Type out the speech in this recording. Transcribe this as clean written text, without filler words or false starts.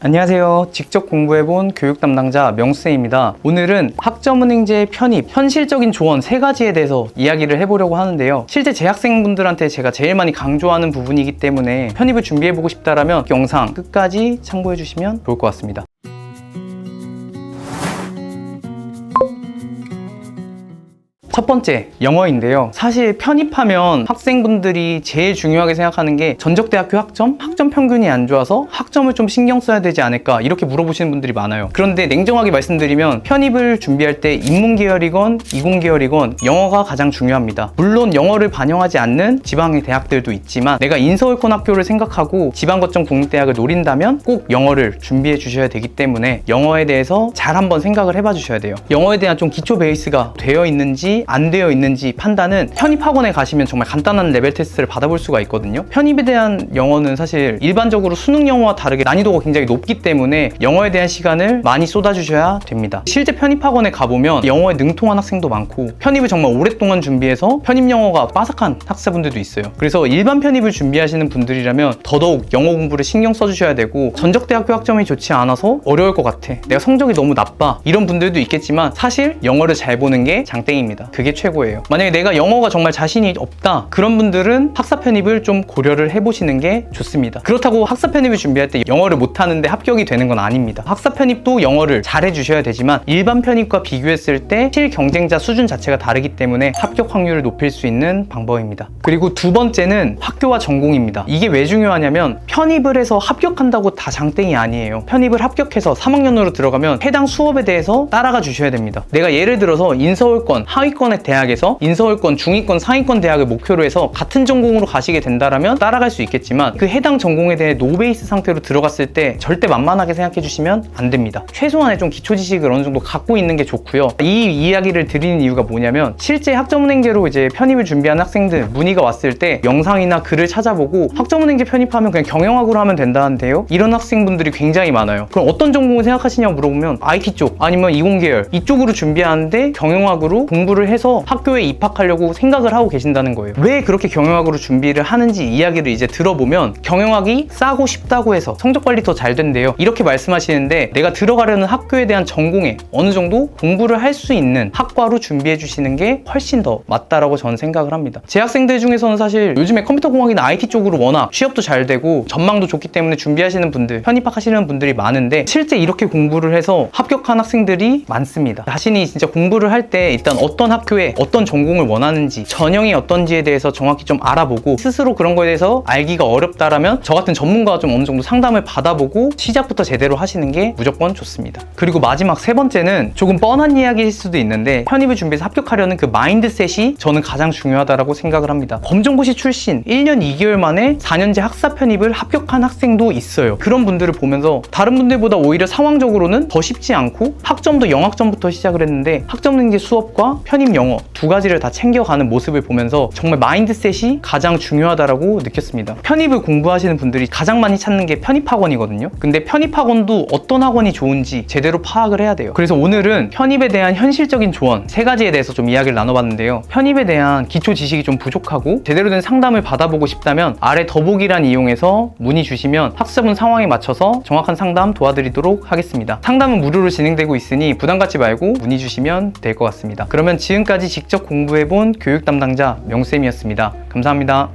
안녕하세요. 직접 공부해본 교육 담당자 명수입니다. 오늘은 학점은행제 편입, 현실적인 조언 3가지에 대해서 이야기를 해보려고 하는데요. 실제 재학생분들한테 제가 제일 많이 강조하는 부분이기 때문에 편입을 준비해보고 싶다라면 영상 끝까지 참고해주시면 좋을 것 같습니다. 첫 번째, 영어인데요. 사실 편입하면 학생분들이 제일 중요하게 생각하는 게 전적대학교 학점 평균이 안 좋아서 학점을 좀 신경 써야 되지 않을까 이렇게 물어보시는 분들이 많아요. 그런데 냉정하게 말씀드리면 편입을 준비할 때 인문계열이건 이공계열이건 영어가 가장 중요합니다. 물론 영어를 반영하지 않는 지방의 대학들도 있지만 내가 인서울권 학교를 생각하고 지방거점 국립대학을 노린다면 꼭 영어를 준비해 주셔야 되기 때문에 영어에 대해서 잘 한번 생각을 해봐 주셔야 돼요. 영어에 대한 좀 기초 베이스가 되어 있는지 안 되어 있는지 판단은 편입학원에 가시면 정말 간단한 레벨 테스트를 받아볼 수가 있거든요. 편입에 대한 영어는 사실 일반적으로 수능 영어와 다르게 난이도가 굉장히 높기 때문에 영어에 대한 시간을 많이 쏟아주셔야 됩니다. 실제 편입학원에 가보면 영어에 능통한 학생도 많고 편입을 정말 오랫동안 준비해서 편입 영어가 빠삭한 학생분들도 있어요. 그래서 일반 편입을 준비하시는 분들이라면 더더욱 영어 공부를 신경 써주셔야 되고 전적대학교 학점이 좋지 않아서 어려울 것 같아, 내가 성적이 너무 나빠, 이런 분들도 있겠지만 사실 영어를 잘 보는 게 장땡입니다. 그게 최고예요. 만약에 내가 영어가 정말 자신이 없다, 그런 분들은 학사 편입을 좀 고려를 해보시는 게 좋습니다. 그렇다고 학사 편입을 준비할 때 영어를 못하는데 합격이 되는 건 아닙니다. 학사 편입도 영어를 잘 해주셔야 되지만 일반 편입과 비교했을 때 실 경쟁자 수준 자체가 다르기 때문에 합격 확률을 높일 수 있는 방법입니다. 그리고 두 번째는 학교와 전공입니다. 이게 왜 중요하냐면 편입을 해서 합격한다고 다 장땡이 아니에요. 편입을 합격해서 3학년으로 들어가면 해당 수업에 대해서 따라가 주셔야 됩니다. 내가 예를 들어서 인서울권, 하위권의 대학에서 인서울권, 중위권, 상위권 대학을 목표로 해서 같은 전공으로 가시게 된다면 따라갈 수 있겠지만 그 해당 전공에 대해 노베이스 상태로 들어갔을 때 절대 만만하게 생각해 주시면 안 됩니다. 최소한의 좀 기초 지식을 어느 정도 갖고 있는 게 좋고요. 이 이야기를 드리는 이유가 뭐냐면 실제 학점은행제로 이제 편입을 준비하는 학생들 문의가 왔을 때 영상이나 글을 찾아보고 학점은행제 편입하면 그냥 경영학으로 하면 된다는데요, 이런 학생분들이 굉장히 많아요. 그럼 어떤 전공을 생각하시냐고 물어보면 IT 쪽 아니면 이공계열 이쪽으로 준비하는데 경영학으로 공부를 해서 학교에 입학하려고 생각을 하고 계신다는 거예요. 왜 그렇게 경영학으로 준비를 하는지 이야기를 이제 들어보면 경영학이 싸고 쉽다고 해서 성적 관리 더 잘 된대요, 이렇게 말씀하시는데 내가 들어가려는 학교에 대한 전공에 어느 정도 공부를 할 수 있는 학과로 준비해 주시는 게 훨씬 더 맞다라고 저는 생각을 합니다. 제 학생들 중에서는 사실 요즘에 컴퓨터공학이나 IT 쪽으로 워낙 취업도 잘 되고 전망도 좋기 때문에 준비하시는 분들, 편입학하시는 분들이 많은데 실제 이렇게 공부를 해서 합격한 학생들이 많습니다. 자신이 진짜 공부를 할 때 일단 어떤 학교에 어떤 전공을 원하는지, 전형이 어떤지에 대해서 정확히 좀 알아보고 스스로 그런 거에 대해서 알기가 어렵다라면 저 같은 전문가가 좀 어느 정도 상담을 받아보고 시작부터 제대로 하시는 게 무조건 좋습니다. 그리고 마지막 세 번째는 조금 뻔한 이야기일 수도 있는데 편입을 준비해서 합격하려는 그 마인드셋이 저는 가장 중요하다고 생각을 합니다. 검정고시 출신 1년 2개월 만에 4년제 학사 편입을 합격한 학생도 있어요. 그런 분들을 보면서 다른 분들보다 오히려 상황적으로는 더 쉽지 않고 학점도 영학점부터 시작을 했는데 학점은행제 수업과 편입 영어 두 가지를 다 챙겨가는 모습을 보면서 정말 마인드셋이 가장 중요하다고 느꼈습니다. 편입을 공부하시는 분들이 가장 많이 찾는 게 편입학원이거든요. 근데 편입학원도 어떤 학원이 좋은지 제대로 파악을 해야 돼요. 그래서 오늘은 편입에 대한 현실적인 조언 3가지에 대해서 좀 이야기를 나눠봤는데요. 편입에 대한 기초 지식이 좀 부족하고 제대로 된 상담을 받아보고 싶다면 아래 더보기란 이용해서 문의 주시면 학습분 상황에 맞춰서 정확한 상담 도와드리도록 하겠습니다. 상담은 무료로 진행되고 있으니 부담 갖지 말고 문의 주시면 될 것 같습니다. 그러면 지금까지 직접 공부해본 교육 담당자 명쌤이었습니다. 감사합니다.